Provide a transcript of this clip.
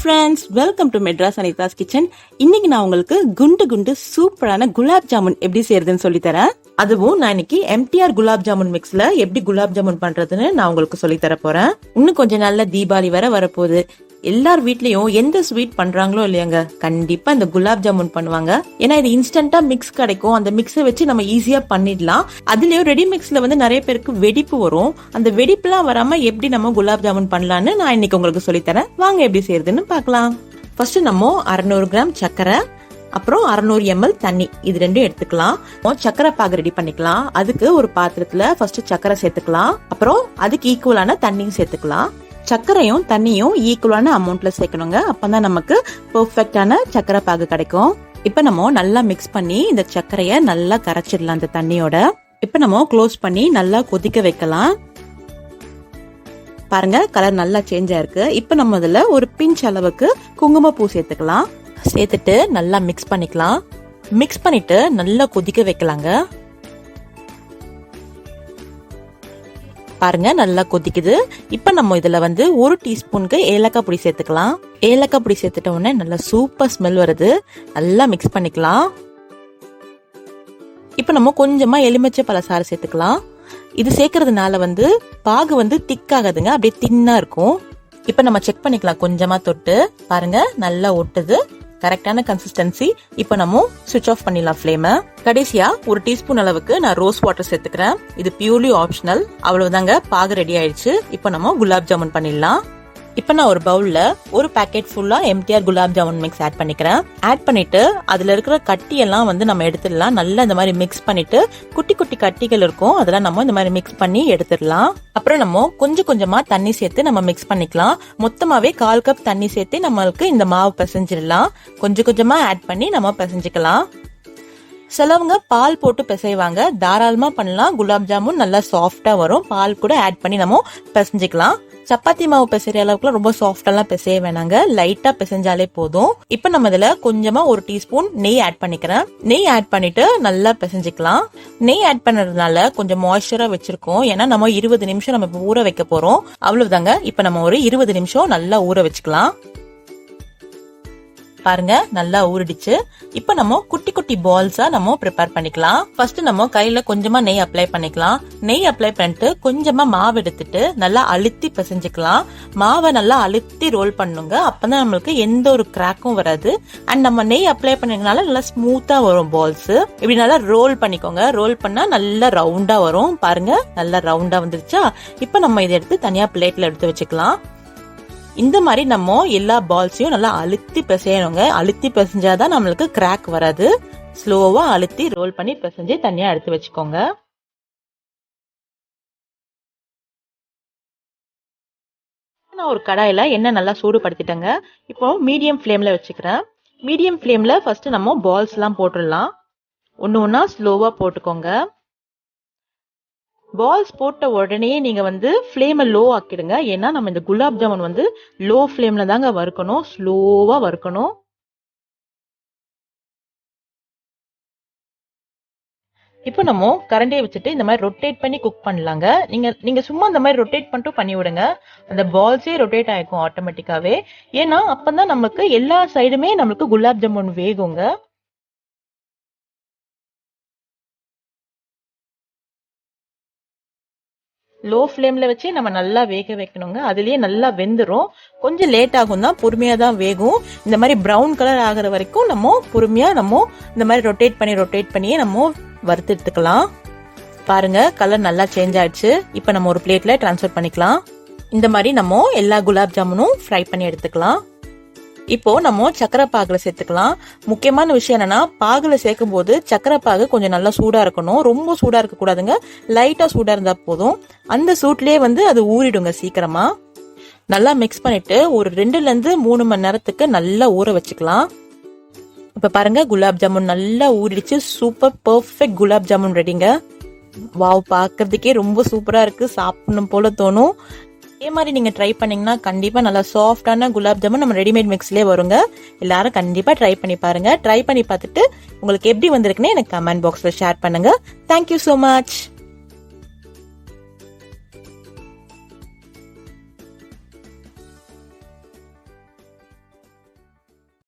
Friends, welcome to Madras Anitha's kitchen. இன்னைக்கு நான் உங்களுக்கு குண்டு குண்டு சூப்பரான குலாப் ஜாமுன் எப்படி செய்யறதுன்னு சொல்லி தரேன். அதுவும் நான் இன்னைக்கு MTR குலாப் ஜாமுன் மிக்ஸ்ல எப்படி குலாப் ஜாமுன் பண்றதுன்னு நான் உங்களுக்கு சொல்லி தர போறேன். இன்னும் கொஞ்சம் நாள்ல தீபாவளி வர வரப்போகுது. எல்லார் வீட்லயும் எந்த ஸ்வீட் பண்றாங்களோ இல்லையாங்க, கண்டிப்பா இந்த குலாப் ஜாமுன் பண்ணுவாங்க. ஏன்னா இது இன்ஸ்டன்டா மிக்ஸ் கிடைக்கும். அந்த மிக்ஸை வச்சு நம்ம ஈஸியா பண்ணிடலாம். அதுலயும் ரெடி மிக்ஸ்ல வந்து நிறைய பேருக்கு வெடிப்பு வரும். அந்த வெடிப்புலாம் வராம எப்படி நம்ம குலாப் ஜாமுன் பண்ணலான்னு நான் இன்னைக்கு உங்களுக்கு சொல்லித்தரேன். வாங்க எப்படி செய்யறதுன்னு பார்க்கலாம். ஃபர்ஸ்ட் நம்ம 600 கிராம் சர்க்கரை, அப்புறம் 600 ml தண்ணி, இது ரெண்டும் எடுத்துக்கலாம். சக்கரை பாகு ரெடி பண்ணிக்கலாம். அதுக்கு ஒரு பாத்திரத்துல ஃபர்ஸ்ட் சக்கரை சேர்த்துக்கலாம். அப்புறம் அதுக்கு ஈக்குவலான தண்ணியும் சேர்த்துக்கலாம். சர்க்கரையும் தண்ணியும் ஈக்குவலான அமௌண்ட்ல சேர்க்கணுங்க. அப்பதான் நமக்கு பெர்ஃபெக்டான சக்கரை பாகு கிடைக்கும். இப்ப நம்ம நல்லா மிக்ஸ் பண்ணி இந்த சர்க்கரைய நல்லா கரைச்சிடலாம் அந்த தண்ணியோட. இப்ப நம்ம க்ளோஸ் பண்ணி நல்லா கொதிக்க வைக்கலாம். பாருங்க, கலர் நல்லா சேஞ்ச் ஆயிருக்கு. இப்ப நம்ம இதுல ஒரு பிஞ்ச் அளவுக்கு குங்குமப்பூ சேர்த்துக்கலாம். சேர்த்துட்டு நல்லா மிக்ஸ் பண்ணிக்கலாம். மிக்ஸ் பண்ணிட்டு நல்லா கொதிக்க வைக்கலாங்க. பாருங்க, நல்லா கொதிக்குது. இப்ப நம்ம இதுல வந்து 1 டீஸ்பூனுக்கு ஏலக்காய் பொடி சேர்த்துக்கலாம். ஏலக்காய் பொடி சேர்த்துட்ட உடனே நல்லா சூப்பர் ஸ்மெல் வருது. நல்லா மிக்ஸ் பண்ணிக்கலாம். இப்ப நம்ம கொஞ்சமா எலுமிச்சை பழச்சாறு சேர்த்துக்கலாம். இது சேர்க்கறதுனால வந்து பாகு வந்து திக் ஆகாதுங்க, அப்படியே தின்னா இருக்கும். இப்ப நம்ம செக் பண்ணிக்கலாம். கொஞ்சமா தொட்டு பாருங்க, நல்லா ஒட்டுது. கரெக்டான கன்சிஸ்டன்சி. இப்ப நம்ம சுவிட்ச் ஆஃப் பண்ணிடலாம் ஃப்ளேமை. கடைசியா 1 டீஸ்பூன் அளவுக்கு நான் ரோஸ் வாட்டர் சேர்த்துக்கிறேன். இது பியூர்லி ஆப்ஷனல். அவ்வளவுதாங்க, பாகு ரெடி ஆயிடுச்சு. இப்ப நம்ம குலாப் ஜாமுன் பண்ணிடலாம். இப்ப நான் ஒரு பவுல்ல ஒரு பேக்கெட் ஃபுல்லா MTR gulab jamun mix add பண்ணிக்கிறேன். ஆட் பண்ணிட்டு அதுல இருக்கிற கட்டி எல்லாம் வந்து நம்ம எடுத்துடலாம். நல்லா இந்த மாதிரி மிக்ஸ் பண்ணிட்டு குட்டி குட்டி கட்டிகள் இருக்கும், அதெல்லாம் நம்ம இந்த மாதிரி மிக்ஸ் பண்ணி எடுத்துடலாம். அப்புறம் நம்ம கொஞ்சம் கொஞ்சமா தண்ணி சேர்த்து நம்ம மிக்ஸ் பண்ணிக்கலாம். மொத்தமாவே 1/4 கப் தண்ணி சேர்த்து நம்மளுக்கு இந்த மாவு பிசைஞ்சிடலாம். கொஞ்சம் கொஞ்சமா ஆட் பண்ணி நம்ம பிசைஞ்சுக்கலாம். சிலவங்க பால் போட்டு பிசைவாங்க, தாராளமா பண்ணலாம். குலாப் ஜாமுன் நல்லா சாஃப்டா வரும். பால் கூட ஆட் பண்ணி நம்ம பிசைஞ்சுக்கலாம். சப்பாத்தி மாவு பிசைற அளவுக்குலாம் ரொம்ப சாஃப்டெல்லாம் பிசைய வேணாங்க, லைட்டா பிசைஞ்சாலே போதும். இப்ப நம்ம இதுல கொஞ்சமா 1 டீஸ்பூன் நெய் ஆட் பண்ணிக்கிறேன். நெய் ஆட் பண்ணிட்டு நல்லா பிசைஞ்சுக்கலாம். நெய் ஆட் பண்ணறதுனால கொஞ்சம் மாய்ஸ்சரா வச்சிருக்கோம். ஏன்னா நம்ம 20 நிமிஷம் நம்ம ஊற வைக்க போறோம். அவ்வளவுதாங்க. இப்ப நம்ம ஒரு 20 நிமிஷம் நல்லா ஊற வச்சுக்கலாம். பாருங்க, நல்லா ஊறிடுச்சு. இப்ப நம்ம குட்டி குட்டி பால்ஸா நம்ம ப்ரிப்பேர் பண்ணிக்கலாம். ஃபர்ஸ்ட் நம்ம கையில கொஞ்சமா நெய் அப்ளை பண்ணிக்கலாம். நெய் அப்ளை பண்ணிட்டு கொஞ்சமா மாவு எடுத்துட்டு நல்லா அழுத்தி பிசைஞ்சுக்கலாம். மாவை நல்லா அழுத்தி ரோல் பண்ணுங்க. அப்பதான் நம்மளுக்கு எந்த ஒரு கிராக்கும் வராது. அண்ட் நம்ம நெய் அப்ளை பண்ணதுனால நல்லா ஸ்மூத்தா வரும் பால்ஸ். இப்படி நல்லா ரோல் பண்ணிக்கோங்க. ரோல் பண்ணா நல்லா ரவுண்டா வரும். பாருங்க, நல்லா ரவுண்டா வந்துருச்சா? இப்ப நம்ம இதை எடுத்து தனியா பிளேட்ல எடுத்து வச்சுக்கலாம். இந்த மாதிரி நம்ம எல்லா பால்ஸையும் நல்லா அழுத்தி பிசையணுங்க. அழுத்தி பிசைஞ்சாதான் நம்மளுக்கு கிராக் வராது. ஸ்லோவா அழுத்தி ரோல் பண்ணி பிசைஞ்சு தனியா எடுத்து வச்சுக்கோங்க. நான் ஒரு கடாயில எண்ணெய் நல்லா சூடுபடுத்திட்டேங்க. இப்போ மீடியம் ஃப்ளேம்ல வச்சுக்கிறேன். மீடியம் ஃப்ளேம்ல ஃபர்ஸ்ட் நம்ம பால்ஸ் எல்லாம் போட்டுடலாம். ஒன்னு ஒன்னா ஸ்லோவா போட்டுக்கோங்க. பால்ஸ் போட்ட உடனே நீங்க வந்து ஃப்ளேமை லோ ஆக்கிடுங்க. ஏன்னா நம்ம இந்த குலாப் ஜாமுன் வந்து லோ ஃப்ளேம்ல தாங்க வறுக்கணும், ஸ்லோவா வறுக்கணும். இப்போ நம்ம கரண்டியை வச்சுட்டு இந்த மாதிரி ரொட்டேட் பண்ணி குக் பண்ணலாங்க. நீங்க சும்மா இந்த மாதிரி ரொட்டேட் பண்ணிட்டு பண்ணி விடுங்க. அந்த பால்ஸே ரொட்டேட் ஆயிக்கும் ஆட்டோமேட்டிக்காவே. ஏன்னா அப்பதான் நமக்கு எல்லா சைடுமே நம்மளுக்கு குலாப் ஜாமுன் வேகுங்க. லோ ஃப்ளேம்ல வச்சு நம்ம நல்லா வேக வைக்கணுங்க. அதுலயே நல்லா வெந்துரும். கொஞ்சம் லேட் ஆகும் தான், பொறுமையா தான் வேகும். இந்த மாதிரி பிரவுன் கலர் ஆகுற வரைக்கும் நம்ம பொறுமையா நம்ம இந்த மாதிரி ரொட்டேட் பண்ணியே நம்ம வறுத்து எடுத்துக்கலாம். பாருங்க, கலர் நல்லா சேஞ்ச் ஆயிடுச்சு. இப்ப நம்ம ஒரு பிளேட்ல டிரான்ஸ்ஃபர் பண்ணிக்கலாம். இந்த மாதிரி நம்ம எல்லா குலாப் ஜாமுனும் ஃப்ரை பண்ணி எடுத்துக்கலாம். இப்போ நம்ம சக்கரை பாகுல சேர்த்துக்கலாம். முக்கியமான விஷயம் என்னன்னா, பாகுல சேர்க்கும் போது சக்கரை பாகு கொஞ்சம் நல்லா சூடா இருக்கணும். ரொம்ப சூடா இருக்க கூடாதுங்க, லைட்டா சூடா இருந்தா போதும். அந்த சூட்லயே வந்து அது ஊறிடுங்க சீக்கிரமா. நல்லா மிக்ஸ் பண்ணிட்டு ஒரு 2ல இருந்து 3 மணி நேரத்துக்கு நல்லா ஊற வச்சுக்கலாம். இப்ப பாருங்க, குலாப் ஜாமுன் நல்லா ஊறிடுச்சு. சூப்பர் பெர்ஃபெக்ட் குலாப் ஜாமுன் ரெடிங்க. வாவ், பாக்குறதுக்கே ரொம்ப சூப்பரா இருக்கு. சாப்பிடணும் போல தோணும். இதே மாதிரி நீங்க ட்ரை பண்ணீங்கன்னா கண்டிப்பா நல்லா சாஃப்டான குலாப் ஜாமுன் நம்ம ரெடிமேட் மிக்ஸ்லயே வருங்க. எல்லாரும் கண்டிப்பா ட்ரை பண்ணி பாருங்க. ட்ரை பண்ணி பார்த்துட்டு உங்களுக்கு எப்படி வந்திருக்குன்னு எனக்கு கமெண்ட் பாக்ஸ்ல ஷேர் பண்ணுங்க. Thank you so much.